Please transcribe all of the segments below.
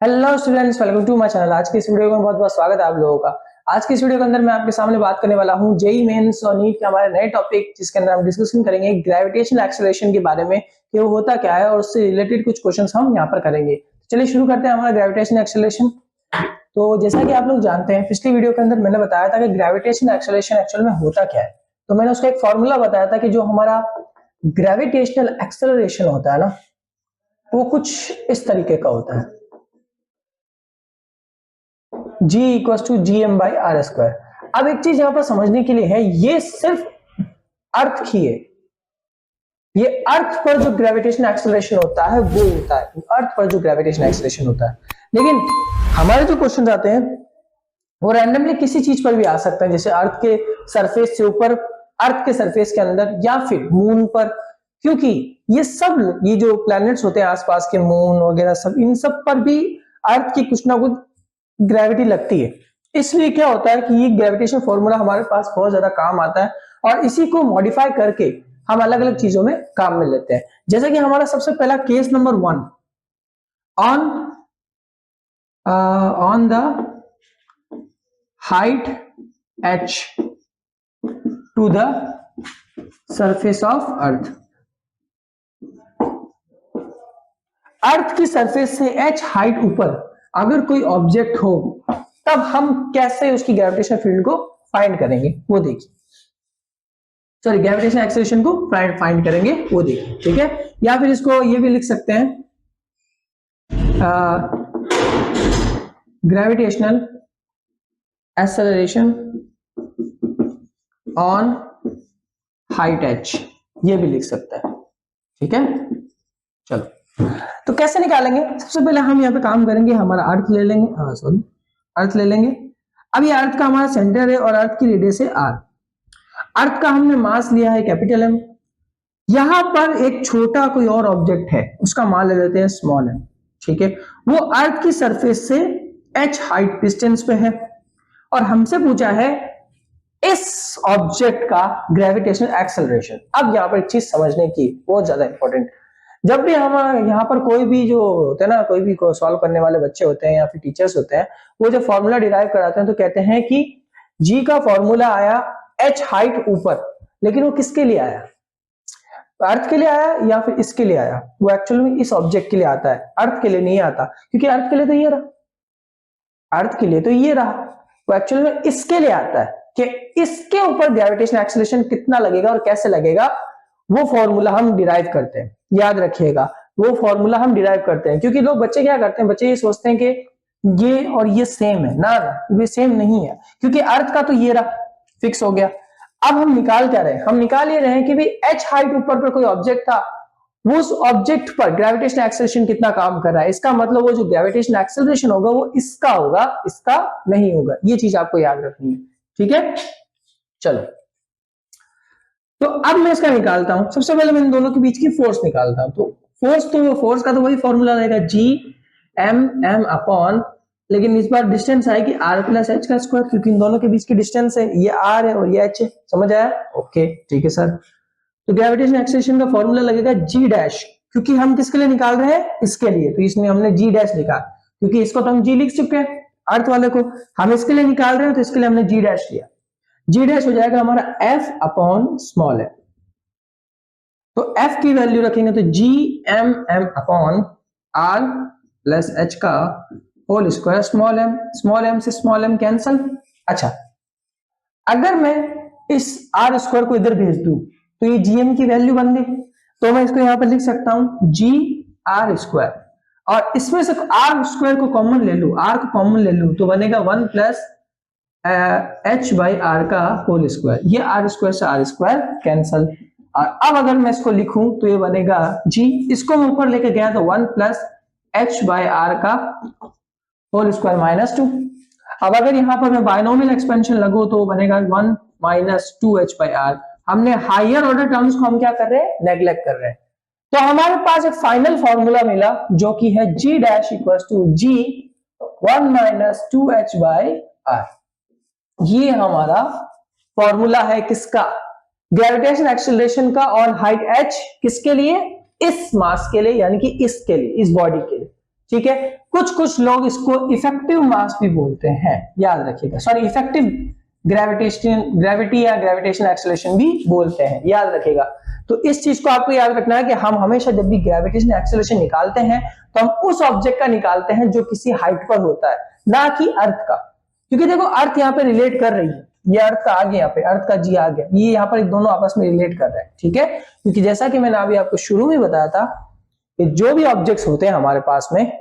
Hello students, welcome to my channel. आज की इस वीडियो में बहुत बहुत स्वागत है आप लोगों का। आज की इस वीडियो के अंदर मैं आपके सामने बात करने वाला हूं जेईई मेंस और नीट के हमारे नए टॉपिक, जिसके अंदर हम डिस्कशन करेंगे ग्रेविटेशनल एक्सेलरेशन के बारे में कि वो होता क्या है और उससे रिलेटेड कुछ क्वेश्चंस हम यहाँ पर करेंगे। चलिए शुरू करते हैं हमारा ग्रेविटेशनल एक्सेलरेशन। तो जैसा कि आप लोग जानते हैं, पिछली वीडियो के अंदर मैंने बताया था कि ग्रेविटेशनल एक्सेलरेशन एक्चुअल में होता क्या है। तो मैंने उसका एक फॉर्मूला बताया था कि जो हमारा ग्रेविटेशनल एक्सेलरेशन होता है ना, वो कुछ इस तरीके का होता है, G equal to G M by R square. अब एक चीज यहां पर समझने के लिए है, ये सिर्फ अर्थ की है। ये अर्थ पर जो ग्रेविटेशन एक्सेलरेशन होता है वो होता है, अर्थ पर जो ग्रेविटेशन एक्सेलरेशन होता है। लेकिन हमारे जो क्वेश्चन आते हैं वो रैंडमली किसी चीज पर भी आ सकता है, जैसे अर्थ के सरफेस से ऊपर, अर्थ के सरफेस के अंदर, या फिर मून पर। क्योंकि ये जो प्लैनेट्स होते हैं आसपास के, मून वगैरह सब, इन सब पर भी अर्थ की कुछ ना कुछ ग्रेविटी लगती है। इसलिए क्या होता है कि ये ग्रेविटेशन फॉर्मूला हमारे पास बहुत ज्यादा काम आता है और इसी को मॉडिफाई करके हम अलग अलग चीजों में काम में लेते हैं। जैसे कि हमारा सबसे पहला case number 1, on the height h to the surface of earth. Earth की सरफेस से h हाइट ऊपर अगर कोई ऑब्जेक्ट हो, तब हम कैसे उसकी ग्रेविटेशन फील्ड को फाइंड करेंगे वो देखिए। सॉरी, ग्रेविटेशन एक्सेलरेशन को फाइंड करेंगे वो देखिए, ठीक है। या फिर इसको ये भी लिख सकते हैं, gravitational acceleration on height h, ये भी लिख सकते हैं, ठीक है। चलो, तो कैसे निकालेंगे? सबसे पहले हम यहाँ पे काम करेंगे, हमारा अर्थ ले लेंगे, अर्थ ले लेंगे। अब ये अर्थ का हमारा सेंटर है और अर्थ की रेडियस है r। अर्थ का हमने मास लिया है कैपिटल M। यहां पर एक छोटा कोई और ऑब्जेक्ट है, उसका मान ले लेते हैं स्मॉल m, ठीक है। वो अर्थ की सरफेस से h हाइट डिस्टेंस पे है और हमसे पूछा है इस ऑब्जेक्ट का ग्रेविटेशनल एक्सेलरेशन। अब यहां पर एक चीज समझने की बहुत ज्यादा इंपॉर्टेंट, जब भी हम यहाँ पर कोई भी जो होते हैं ना, कोई भी सॉल्व करने वाले बच्चे होते हैं या फिर टीचर्स होते हैं, वो जब फॉर्मूला डिराइव कराते हैं तो कहते हैं कि जी का फॉर्मूला आया h हाइट ऊपर, लेकिन वो किसके लिए आया? अर्थ के लिए आया या फिर इसके लिए आया? वो एक्चुअली में इस ऑब्जेक्ट के लिए आता है, अर्थ के लिए नहीं आता, क्योंकि अर्थ के लिए तो ये रहा, अर्थ के लिए तो ये रहा। वो एक्चुअली में इसके लिए आता है कि इसके ऊपर ग्रेविटेशन एक्सेलरेशन कितना लगेगा और कैसे लगेगा, वो फॉर्मूला हम डिराइव करते हैं। याद रखिएगा, वो फॉर्मूला हम डिराइव करते हैं। क्योंकि लोग, बच्चे क्या करते हैं, बच्चे ये सोचते हैं कि ये और ये सेम है ना, ये सेम नहीं है, क्योंकि अर्थ का तो ये रहा, फिक्स हो गया। अब हम निकाल क्या रहे हैं? हम निकाल ये रहे हैं कि भाई h हाइट ऊपर पर कोई ऑब्जेक्ट था, वो उस ऑब्जेक्ट पर ग्रेविटेशन एक्सेलरेशन कितना काम कर रहा है। इसका मतलब वो जो ग्रेविटेशन एक्सेलरेशन होगा वो इसका होगा, इसका नहीं होगा। ये चीज आपको याद रखनी है, ठीक है। चलो, तो अब मैं इसका निकालता हूं। सबसे पहले मैं इन दोनों के बीच की फोर्स निकालता हूं। तो फोर्स का तो वही फॉर्मूला रहेगा, जी एम एम अपॉन, लेकिन इस बार डिस्टेंस आएगी r प्लस एच का स्क्वायर, क्योंकि इन दोनों के बीच की डिस्टेंस है, ये r है और ये h है। समझ आया? ओके, ठीक है सर। तो ग्रेविटेशन एक्सेलरेशन का फॉर्मूला लगेगा g डैश, क्योंकि हम किसके लिए निकाल रहे हैं? इसके लिए, तो इसमें हमने g डैश लिखा, क्योंकि इसको तो हम g लिख चुके हैं, अर्थ वाले को हम इसके लिए निकाल रहे हैं, तो इसके लिए हमने g डैश लिया। g डैश हो जाएगा हमारा f अपॉन स्मॉल है। तो f की वैल्यू रखेंगे तो G M M upon r plus h का होल स्क्वायर, स्मॉल m से स्मॉल m कैंसल। अच्छा, अगर मैं इस r स्क्वायर को इधर भेज दूं तो ये gm की वैल्यू बन गई, तो मैं इसको यहां पर लिख सकता हूं जी आर स्क्वायर, और इसमें से r स्क्वायर को कॉमन ले लूं, r को कॉमन ले लूं तो बनेगा 1 प्लस h बाई आर का होल स्क्वायर। ये r स्क्वायर से r स्क्वायर कैंसल। और अब अगर मैं इसको लिखूं तो ये बनेगा g, इसको मैं ऊपर लेके गया तो 1 प्लस h बाई आर का होल स्क्वायर माइनस 2। अब अगर यहां पर मैं बायनोमियल एक्सपेंशन लगू तो बनेगा 1 माइनस 2h बाई आर। हमने हायर ऑर्डर टर्म्स को हम क्या कर रहे हैं? नेग्लेक्ट कर रहे हैं। तो हमारे पास एक फाइनल फॉर्मूला मिला जो कि है g dash equal to g 1 minus 2h by R. ये हमारा फॉर्मूला है किसका? ग्रेविटेशन एक्सेलरेशन का ऑन हाइट h। किसके लिए? इस मास के लिए, यानी कि इसके लिए, इस बॉडी के लिए। ठीक है। कुछ कुछ लोग इसको इफेक्टिव मास भी बोलते हैं, याद रखिएगा, सॉरी इफेक्टिव ग्रेविटी या ग्रेविटेशनल एक्सेलरेशन भी बोलते हैं, याद रखिएगा। तो इस चीज को आपको याद रखना है कि हम हमेशा जब भी ग्रेविटेशनल एक्सेलरेशन निकालते हैं तो हम उस ऑब्जेक्ट का निकालते हैं जो किसी हाइट पर होता है, ना कि अर्थ का। क्योंकि देखो अर्थ यहाँ पे रिलेट कर रही है, ये अर्थ का आ गया, यहाँ पे अर्थ का जी आ गया, ये यहाँ पर दोनों आपस में रिलेट कर रहे हैं, ठीक है। क्योंकि जैसा कि मैंने अभी आपको शुरू में बताया था कि जो भी ऑब्जेक्ट्स होते हैं हमारे पास में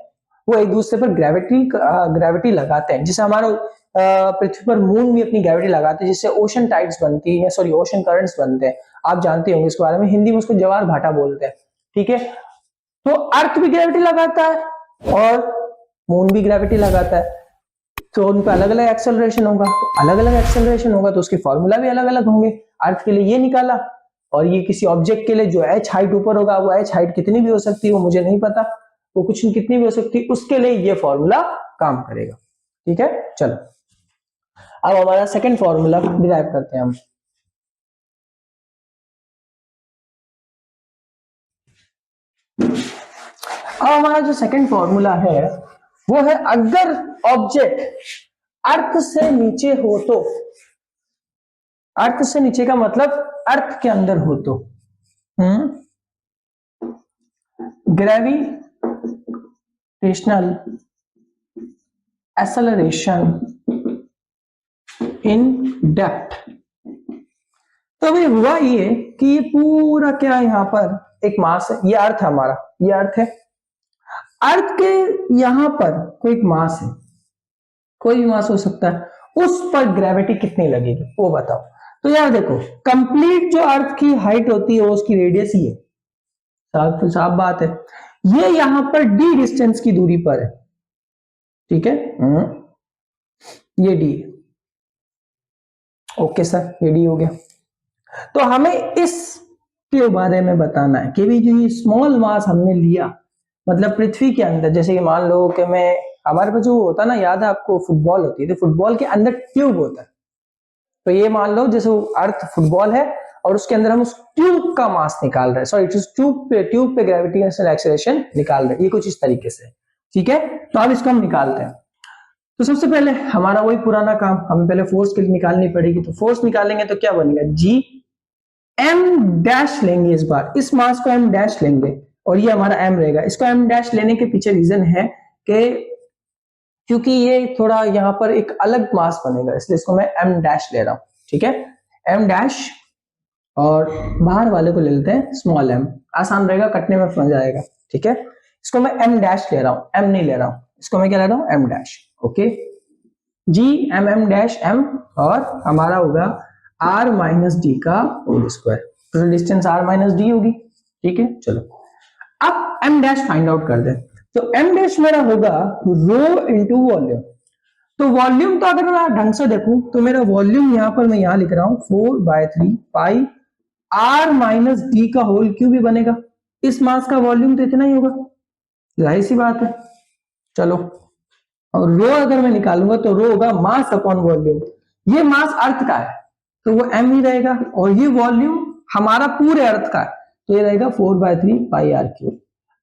वो एक दूसरे पर ग्रेविटी लगाते हैं। जैसे हमारा पृथ्वी पर मून भी अपनी ग्रेविटी लगाते हैं, जिससे ओशन टाइड्स बनती है, सॉरी ओशन करंट्स बनते हैं। आप जानते होंगे इसके बारे में, हिंदी में उसको ज्वार भाटा बोलते हैं, ठीक है। तो अर्थ भी ग्रेविटी लगाता है और मून भी ग्रेविटी लगाता है, तो उन पर अलग अलग एक्सेलरेशन होगा, तो अलग अलग एक्सेलरेशन होगा तो उसके फॉर्मूला भी अलग अलग होंगे। अर्थ के लिए ये निकाला, और ये किसी ऑब्जेक्ट के लिए जो एच हाइट ऊपर होगा, वो एच हाइट कितनी भी हो सकती है वो मुझे नहीं पता, वो कुछ कितनी भी हो सकती है, उसके लिए ये फॉर्मूला काम करेगा, ठीक है। चलो अब हमारा सेकंड फॉर्मूला डिराइव करते हैं हम। अब हमारा जो सेकंड फॉर्मूला है वो है, अगर ऑब्जेक्ट अर्थ से नीचे हो तो, अर्थ से नीचे का मतलब अर्थ के अंदर हो तो, ग्रेविटेशनल एक्सेलरेशन इन डेप्थ। तो अभी हुआ ये कि ये पूरा क्या है, यहां पर एक मास है, ये अर्थ है हमारा, ये अर्थ है। अर्थ के यहां पर कोई एक मास है, कोई भी मास हो सकता है, उस पर ग्रेविटी कितनी लगेगी वो बताओ। तो यार देखो, कंप्लीट जो अर्थ की हाइट होती है वो उसकी रेडियस ही है, साफ साफ बात है। ये यहां पर डी डिस्टेंस की दूरी पर है, ठीक है। ये डी, ओके सर, ये डी हो गया। तो हमें इस के बारे में बताना है कि भी जो ये स्मॉल मास हमने लिया, मतलब पृथ्वी के अंदर, जैसे कि मान लो कि मैं, हमारे पास जो होता है ना, याद है आपको, फुटबॉल होती है, तो फुटबॉल के अंदर ट्यूब होता है। तो ये मान लो जैसे अर्थ फुटबॉल है और उसके अंदर हम उस ट्यूब का मास निकाल रहे हैं, सॉरी ट्यूब पे ग्रेविटेशनल एक्सेलरेशन निकाल रहे हैं, ये कुछ इस तरीके से, ठीक है। तो अब इसको हम निकालते हैं। तो सबसे पहले हमारा वही पुराना काम, हमें पहले फोर्स के लिए निकालनी पड़ेगी। तो फोर्स निकालेंगे तो क्या बनेगा, जी एम डैश लेंगे, इस बार इस मास को एम डैश लेंगे और ये हमारा एम रहेगा। इसको एम डैश लेने के पीछे रीजन है कि क्योंकि ये थोड़ा यहाँ पर एक अलग मास बनेगा, इसलिए इसको मैं एम डैश ले रहा हूं, ठीक है। एम डैश, और बाहर वाले को ले लेते हैं स्मॉल एम, आसान रहेगा, कटने में समझ आएगा, ठीक है। इसको मैं एम डैश ले रहा हूं, एम नहीं ले रहा हूं, इसको मैं क्या ले रहा हूं, M dash, okay. G M M dash M, और हमारा होगा आर माइनस डी का होल स्क्वायर, तो डिस्टेंस आर माइनस डी होगी, ठीक है। चलो अब एम डैश फाइंड आउट कर दे। तो एम डैश मेरा होगा रो इंटू वॉल्यूम। तो वॉल्यूम तो अगर मैं ढंग से देखूं तो मेरा वॉल्यूम यहां पर मैं यहां लिख रहा हूं 4/3 पाई आर माइनस डी का होल क्यूब भी बनेगा। इस मास का वॉल्यूम तो इतना ही होगा, जाहिर सी बात है। चलो, और रो अगर मैं निकालूंगा तो रो होगा मास अपॉन वॉल्यूम। ये मास अर्थ का है तो वो एम ही रहेगा, और ये वॉल्यूम हमारा पूरे अर्थ का है तो ये रहेगा 4/3 पाई आर क्यूब।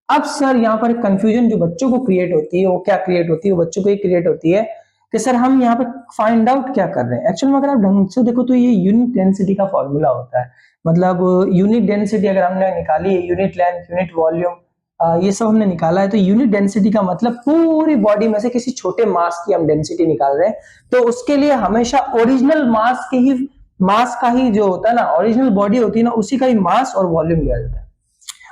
अब सर यहाँ पर कंफ्यूजन जो बच्चों को क्रिएट होती है वो क्या क्रिएट होती है, वो बच्चों को ये क्रिएट होती है कि सर हम यहाँ पर फाइंड आउट क्या कर रहे हैं। एक्चुअली में अगर आप ढंग से देखो तो ये यूनिट डेंसिटी का फॉर्मूला होता है। मतलब यूनिट डेंसिटी अगर हमने निकाली है, यूनिट लेंथ, यूनिट वॉल्यूम, ये सब हमने निकाला है, तो यूनिट डेंसिटी का मतलब पूरी बॉडी में से किसी छोटे मास की हम डेंसिटी निकाल रहे हैं। तो उसके लिए हमेशा ओरिजिनल मास के ही, मास का ही जो होता है ना, ओरिजिनल बॉडी होती है ना, उसी का ही मास और वॉल्यूम लिया जाता है।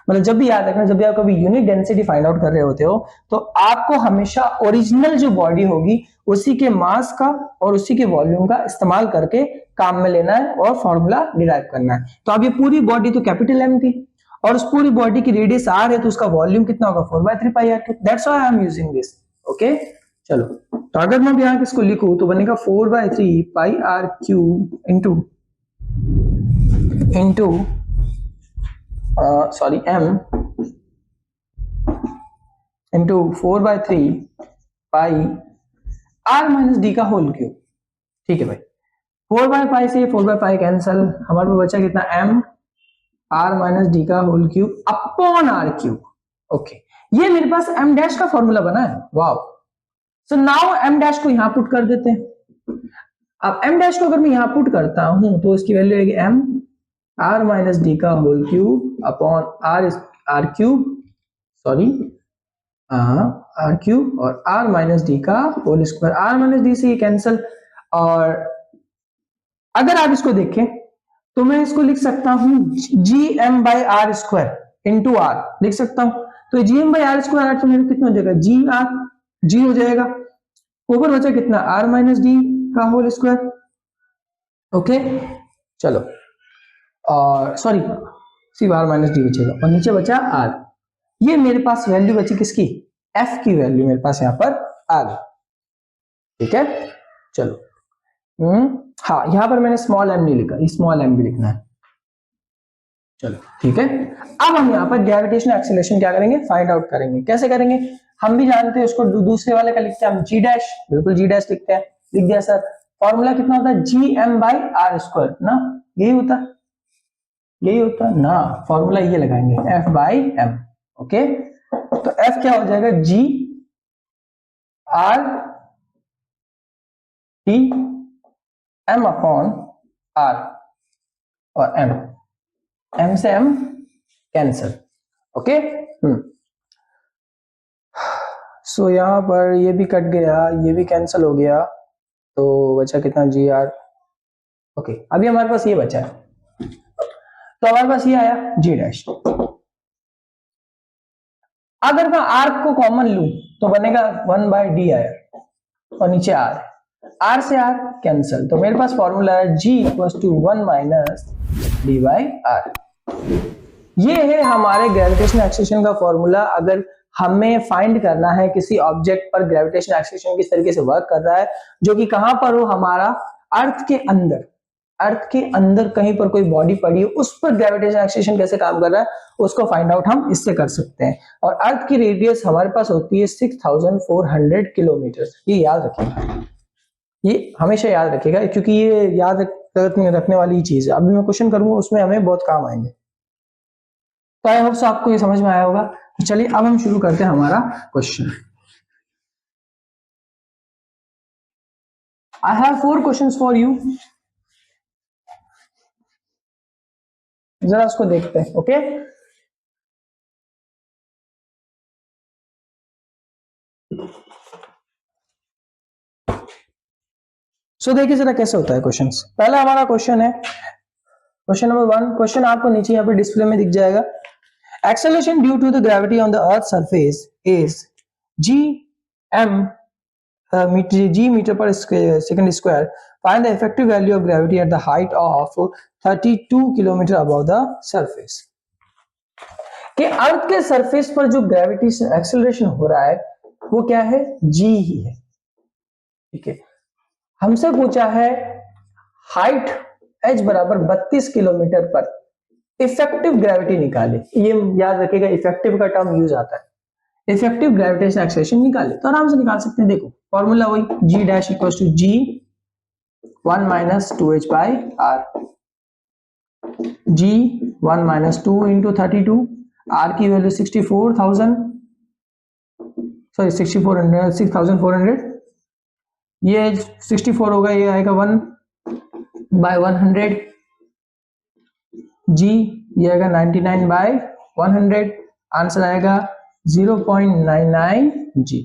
मतलब जब भी याद रखना, जब भी आप कभी यूनिट डेंसिटी फाइंड आउट कर रहे होते हो तो आपको हमेशा ओरिजिनल जो बॉडी होगी उसी के मास का और उसी के वॉल्यूम का इस्तेमाल करके काम में लेना है और फॉर्मूला डिराइव करना है। तो अब ये पूरी बॉडी तो कैपिटल एम थी और उस पूरी बॉडी की रेडियस आर है, तो उसका वॉल्यूम कितना होगा, 4/3 pi R cube. That's why I am using this, okay. चलो, तो अगर मैं यहाँ किसको लिखूं तो बनेगा 4/3 pi R cube into sorry m into 4/3 pi r minus D का होल क्यूब, ठीक है भाई। 4/पाई से 4/पाई कैंसल, हमारे पास बचा कितना, m r माइनस डी का whole cube upon r cube, okay. ये मेरे पास m डैश का फॉर्मूला बना है, wow. So now m dash को यहां पुट कर देते हैं। अब m डैश को अगर मैं यहां पुट करता हूं तो इसकी वैल्यू आएगी m r माइनस डी का whole cube upon r cube, sorry R cube और r माइनस डी का whole square. r minus D से ये कैंसल, और अगर आप इसको देखें तो मैं इसको लिख सकता हूं G M by R square into R लिख सकता हूं। तो G M by R square तो मेरे कितना हो जाएगा, जी आर, जी हो जाएगा, ऊपर बचा कितना आर माइनस डी का होल स्क्वायर। ओके चलो, और सॉरी सिर्फ आर माइनस डी बचेगा और नीचे बचा आर। ये मेरे पास वैल्यू बची किसकी, एफ की वैल्यू मेरे पास यहां पर आ गई। ठीक है चलो, हाँ यहां पर मैंने स्मॉल एम नहीं लिखा, स्मॉल एम भी लिखना है। चलो ठीक है, अब हम यहाँ पर ग्रेविटेशनल एक्सीलरेशन क्या करेंगे, फाइंड आउट करेंगे। कैसे करेंगे, हम भी जानते हैं उसको, दूसरे वाले का लिखते हैं हम जी डैश, बिल्कुल जी डैश लिखते हैं। लिख दिया सर, फॉर्मूला कितना होता है, G M by R square ना, यही होता ना, फॉर्मूला ये लगाएंगे एफ बाई एम। ओके तो एफ क्या हो जाएगा, G R T M upon R, और एम से एम कैंसल। ओके सो यहां पर ये भी कट गया, ये भी कैंसल हो गया, तो बचा कितना जी आर। ओके अभी हमारे पास ये बचा है, तो हमारे पास ये आया जी डैश। अगर मैं आर को कॉमन लूं तो बनेगा 1 बाय डी आया, और नीचे आर से आर कैंसल, तो मेरे पास फॉर्मूला है G equals to 1 minus D by R. ये है हमारे ग्रेविटेशनल एक्सीलरेशन का फॉर्मूला। अगर हमें फाइंड करना है किसी ऑब्जेक्ट पर ग्रेविटेशनल एक्सीलरेशन किस तरीके से वर्क कर रहा है, जो कि कहां पर हो, हमारा अर्थ के अंदर कहीं पर कोई बॉडी पड़ी है, उस पर ग्रेविटेशनल एक्सीलरेशन कैसे काम कर रहा है, उसको फाइंड आउट हम इससे कर सकते हैं। और अर्थ की रेडियस हमारे पास होती है 6400 किलोमीटर। ये याद रखिएगा, ये हमेशा याद रखिएगा, क्योंकि ये याद रखने वाली चीज है। अभी मैं क्वेश्चन करूंगा उसमें हमें बहुत काम आएंगे। तो आई होप आपको ये समझ में आया होगा। तो चलिए अब हम शुरू करते हैं हमारा question. I have 4 questions for you, जरा उसको देखते हैं। ओके सो देखिए जरा कैसे होता है क्वेश्चंस। पहला हमारा क्वेश्चन है, क्वेश्चन नंबर 1। क्वेश्चन आपको नीचे यहाँ पे डिस्प्ले में दिख जाएगा। Acceleration due to the gravity on the Earth's surface is g meter per second square. Find the effective value of gravity at the height of 32 kilometer above the surface. कि अर्थ के surface पर जो gravity acceleration हो रहा है वो क्या है, g ही है। ठीक है, हमसे पूछा है हाइट h बराबर 32 किलोमीटर पर इफेक्टिव ग्रेविटी निकाले। ये याद रखिएगा, इफेक्टिव का टर्म यूज आता है, इफेक्टिव ग्रेविटेशनल एक्सेलरेशन निकाले तो आराम से निकाल सकते हैं। देखो फॉर्मूला वही, G dash equals to G 1 minus 2h by R, G 1 minus 2 into 32, R की वैल्यू 64,000, सॉरी 6400, ये 64 होगा, ये आएगा 1 बाय 100, जी ये आएगा 99 बाय 100, आंसर आएगा 0.99 जी।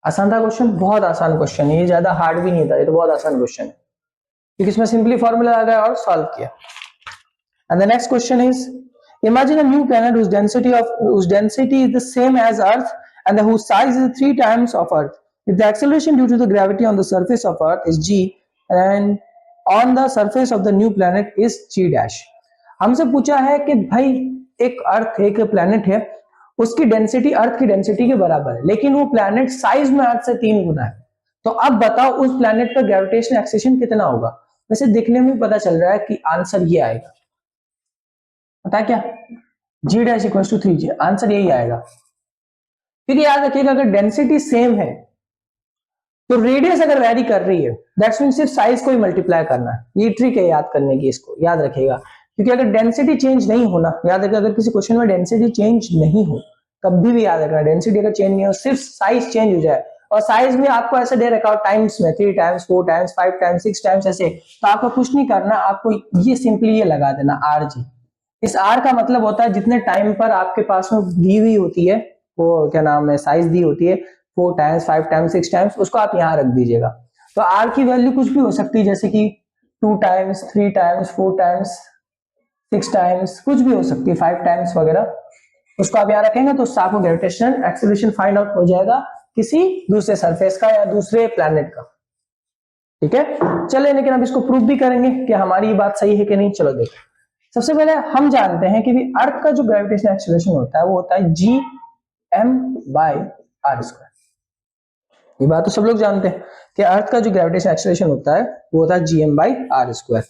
आसान था क्वेश्चन, बहुत आसान क्वेश्चन है, ये ज्यादा हार्ड भी नहीं था, ये तो बहुत आसान क्वेश्चन है क्योंकि इसमें सिंपली फॉर्मूला लगाया और सॉल्व किया। And the next question is, imagine a new planet whose density is the same as Earth and whose size is 3 times of Earth. If the acceleration due to the gravity on the surface of Earth is g and on the surface of the new planet is g dash. हमसे पूछा है कि भाई एक planet है, उसकी density अर्थ की density के बराबर है, लेकिन वो प्लैनेट साइज में अर्थ से 3 गुना है। तो अब बताओ उस प्लैनेट का ग्रेविटेशनल एक्सेलरेशन कितना होगा। वैसे दिखने में पता चल रहा है कि आंसर ये आएगा, पता क्या, g dash equals to 3g, answer यही आएगा। क्योंकि याद रखिएगा अगर डेंसिटी सेम है तो रेडियस अगर वैरी कर रही है दैट्स मीन सिर्फ साइज को ही मल्टीप्लाई करना है। ये ट्रिक है याद करने की, इसको याद रखिएगा। क्योंकि अगर डेंसिटी चेंज नहीं होना, याद रखिए अगर किसी क्वेश्चन में डेंसिटी चेंज नहीं हो, कभी भी याद रखना डेंसिटी अगर चेंज नहीं हो, सिर्फ साइज चेंज हो जाए, और साइज में आपको ऐसे दे रखा हो टाइम्स में 3 टाइम्स 4 टाइम्स 5 टाइम्स 6 टाइम्स ऐसे, तो आपको कुछ नहीं करना, आपको ये सिंपली ये लगा देना आर जी। इस आर का मतलब होता है जितने टाइम पर आपके पास में दी हुई होती है, वो क्या नाम है साइज दी होती है 4 टाइम्स 5 टाइम्स 6 टाइम्स, उसको आप यहाँ रख दीजिएगा। तो आर की वैल्यू कुछ भी हो सकती है, जैसे कि 2 टाइम्स 3 टाइम्स 4 टाइम्स 6 टाइम्स, कुछ भी हो सकती है 5 टाइम्स वगैरह, उसको आप यहाँ रखेंगे तो उससे आपको ग्रेविटेशनल एक्सेलरेशन फाइंड आउट हो जाएगा किसी दूसरे सरफेस का या दूसरे प्लैनेट का। ठीक है, चलिए लेकिन अब इसको प्रूव भी करेंगे कि हमारी बात सही है कि नहीं। चलो देखो, सबसे पहले हम जानते हैं कि भी अर्थ का जो ग्रेविटेशनल एक्सेलरेशन होता है वो होता है G M by R square. ये बात तो सब लोग जानते हैं कि अर्थ का जो ग्रेविटेशनल एक्सेलरेशन होता है वो होता है G M by R square.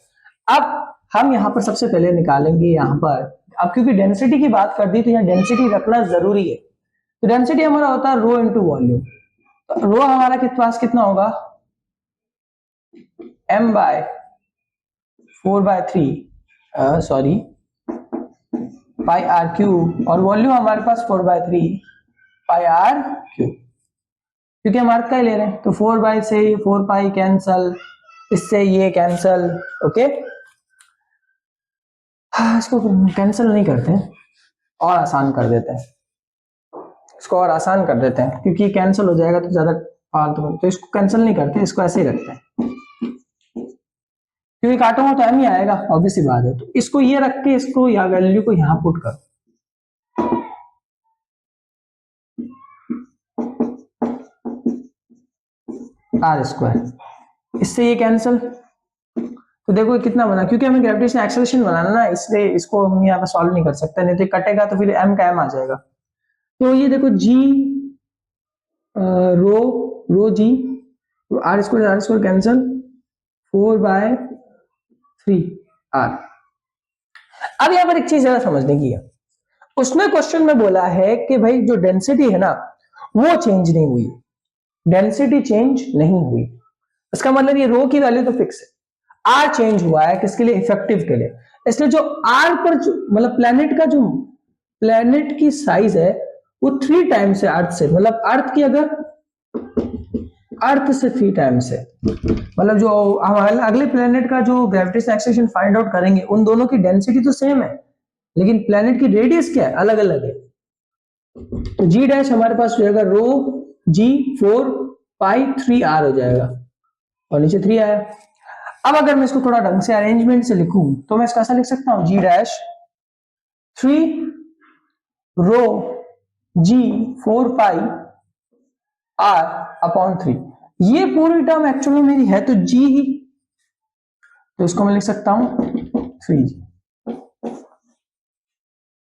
अब हम यहाँ पर सबसे पहले निकालेंगे यहाँ पर, अब क्योंकि डेंसिटी की बात कर दी तो यहाँ डेंसिटी रखना जरूरी है। तो डेंसिटी हमारा होता है रो इंटू वॉल्यूम, तो रो हमारा के पास कितना होगा m by 4/3 sorry pi R cube, और वॉल्यूम हमारे पास 4/3 पाई आर क्यूब, क्योंकि हम अर्थ का ही ले रहे हैं तो 4 से 4 पाई कैंसल, इससे ये कैंसल। ओके, हाँ इसको कैंसिल नहीं करते हैं और आसान कर देते हैं, इसको और आसान कर देते हैं क्योंकि कैंसिल हो जाएगा तो ज्यादा फालतू, तो इसको कैंसिल नहीं करते, इसको ऐसे ही रखते हैं, क्योंकि काटूंगा तो एम ही आएगा, ऑब्वियस सी बात है। तो इसको ये रख के इसको या वैल्यू को यहां पुट कर, आर स्क्वायर, इससे ये कैंसिल, तो देखो कितना बना, क्योंकि हमें ग्रेविटेशनल एक्सेलरेशन बनाना ना, इसलिए इसको हम यहाँ पे सॉल्व नहीं कर सकते, नहीं तो कटेगा तो फिर एम का एम आ जाएगा। तो ये देखो जी रो रो जी, आर स्क्वायर कैंसिल, 4/3 आर। अब यहाँ पर एक चीज ज्यादा समझने की है, उसने क्वेश्चन में बोला है कि भाई जो डेंसिटी है ना वो चेंज नहीं हुई, डेंसिटी चेंज नहीं हुई, इसका मतलब ये रो की वैल्यू तो फिक्स है, आर चेंज हुआ है किसके लिए, इफेक्टिव के लिए। इसलिए जो आर पर मतलब प्लेनेट का जो प्लेनेट की साइज है वो 3 टाइम्स है अर्थ से, मतलब अर्थ की अगर अर्थ से 3 टाइम्स है, मतलब जो हमारे अगले प्लेनेट का जो ग्रेविटेशनल एक्सेलरेशन फाइंड आउट करेंगे उन दोनों की डेंसिटी तो सेम है, लेकिन प्लेनेट की रेडियस क्या है, अलग अलग है। तो जी डैश हमारे पास हो जाएगा रो जी 4π3r हो जाएगा, और नीचे 3 आया। अब अगर मैं इसको थोड़ा ढंग से अरेंजमेंट से लिखूं तो मैं इसका ऐसा लिख सकता हूं जी डैश 3 रो जी 4πr अपॉन 3, ये पूरी टर्म एक्चुअली मेरी है तो जी ही, तो इसको मैं लिख सकता हूं 3g।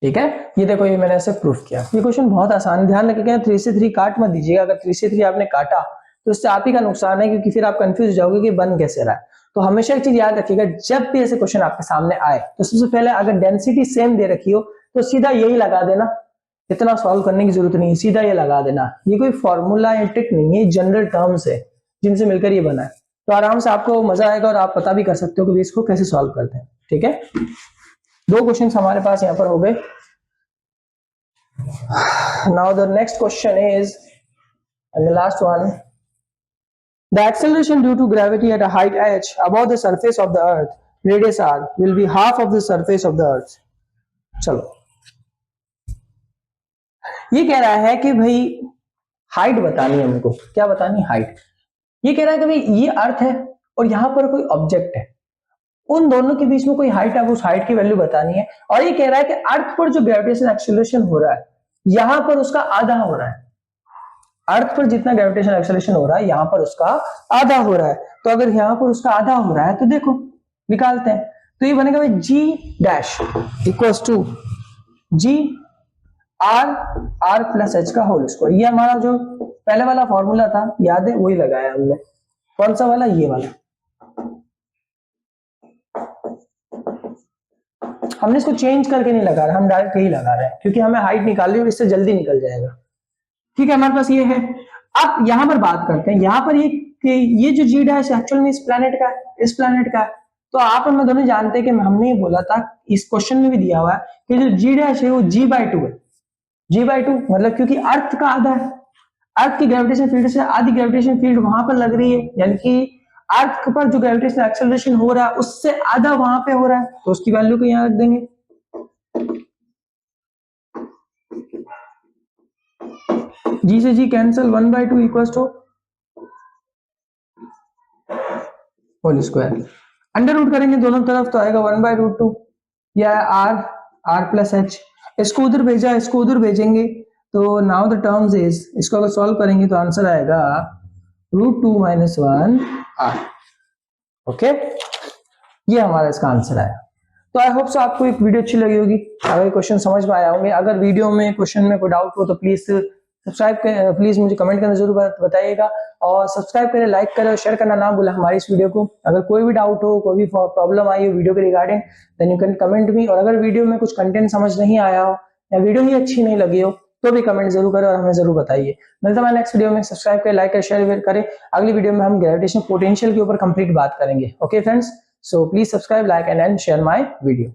ठीक है, ये देखो ये मैंने ऐसे प्रूफ किया। ये क्वेश्चन बहुत आसान है, ध्यान रखिएगा 3 से 3 काट मत दीजिएगा, अगर 3 से 3 आपने काटा तो इससे आप ही का नुकसान है, क्योंकि फिर आप कंफ्यूज हो जाओगे कि बन कैसे रहा है। तो हमेशा एक चीज याद रखिएगा, जब भी ऐसे क्वेश्चन आपके सामने आए तो सबसे पहले अगर डेंसिटी सेम दे रखी हो तो सीधा यही लगा देना, इतना सॉल्व करने की जरूरत नहीं है, सीधा ये लगा देना। ये कोई फॉर्मूला या ट्रिक नहीं है, जनरल टर्म्स है जिनसे मिलकर ये बना है, तो आराम से आपको मजा आएगा और आप पता भी कर सकते हो कि इसको कैसे सॉल्व करते हैं। ठीक है, 2 क्वेश्चन हमारे पास यहाँ पर हो गए। Now the next question is, and the last one, the acceleration due to gravity at a height h above the surface of the earth, radius r, will be half of the surface of the earth. चलो, ये कह रहा है कि भाई height बतानी है हमको, क्या बतानी है, हाइट। ये कह रहा है कि भाई ये अर्थ है और यहाँ पर कोई ऑब्जेक्ट है, उन दोनों के बीच में कोई हाइट है, उस हाइट की वैल्यू बतानी है। और ये कह रहा है कि अर्थ पर जो ग्रेविटेशन एक्सेलरेशन हो रहा है यहां पर उसका आधा हो रहा है, अर्थ पर जितना ग्रेविटेशन एक्सेलरेशन हो रहा है यहां पर उसका आधा हो रहा है। तो अगर यहां पर उसका आधा हो रहा है तो देखो निकालते हैं, तो ये बनेगा भाई G dash equals to G R R plus H का होल स्क्वायर। ये हमारा जो पहले वाला फॉर्मूला था याद है, वही लगाया हमने। कौन सा वाला, ये वाला। हमने इसको चेंज करके नहीं लगा रहे, हम डायरेक्ट यही लगा रहे हैं क्योंकि हमें हाइट निकालनी है, इससे जल्दी निकल जाएगा। ठीक है, हमारे पास ये है। अब यहां पर बात करते हैं, यहां पर ये जो जी डैश एक्चुअल में इस प्लैनेट का है, इस प्लैनेट का है, तो आप और मैं दोनों जानते हैं कि हमने ये बोला था, इस क्वेश्चन में भी दिया हुआ है कि जो जी डैश है वो g/2 है। g/2 मतलब क्योंकि अर्थ का आधा है, अर्थ की ग्रेविटेशन फील्ड से आधी ग्रेविटेशन फील्ड वहां पर लग रही है, यानी कि अर्थ पर जो ग्रेविटेशन एक्सेलरेशन हो रहा है उससे आधा वहां पे हो रहा है, तो उसकी वैल्यू को यहां रख देंगे। जी से G cancel, 1/2 equals to whole square, under root करेंगे दोनों तरफ तो आएगा 1/√2, या r प्लस h, इसको उधर भेजा, इसको उधर भेजेंगे, तो नाउ द टर्म्स इज, इसको अगर सॉल्व करेंगे तो आंसर आएगा √2 - 1 r। ओके, ये हमारा इसका आंसर आया। तो आई होप सो आपको एक वीडियो अच्छी लगी होगी, अगर क्वेश्चन समझ में आया होंगे। अगर वीडियो में क्वेश्चन में कोई डाउट हो तो प्लीज सब्सक्राइब करें, प्लीज मुझे कमेंट करना जरूर बताइएगा, और सब्सक्राइब करें, लाइक करें और शेयर करना ना भूलें हमारी इस वीडियो को। अगर कोई भी डाउट हो, कोई भी प्रॉब्लम आई हो वीडियो के regarding, then you can comment me, और अगर वीडियो में कुछ कंटेंट समझ नहीं आया हो या वीडियो ही अच्छी नहीं लगी हो तो भी कमेंट जरूर करें और हमें जरूर बताइए। मिलता है नेक्स्ट वीडियो में, सब्सक्राइब करें, लाइक करें, शेयर करें। अगली वीडियो में हम ग्रेविटेशन पोटेंशियल के ऊपर कंप्लीट बात करेंगे। Okay friends, so please subscribe, like and share my video.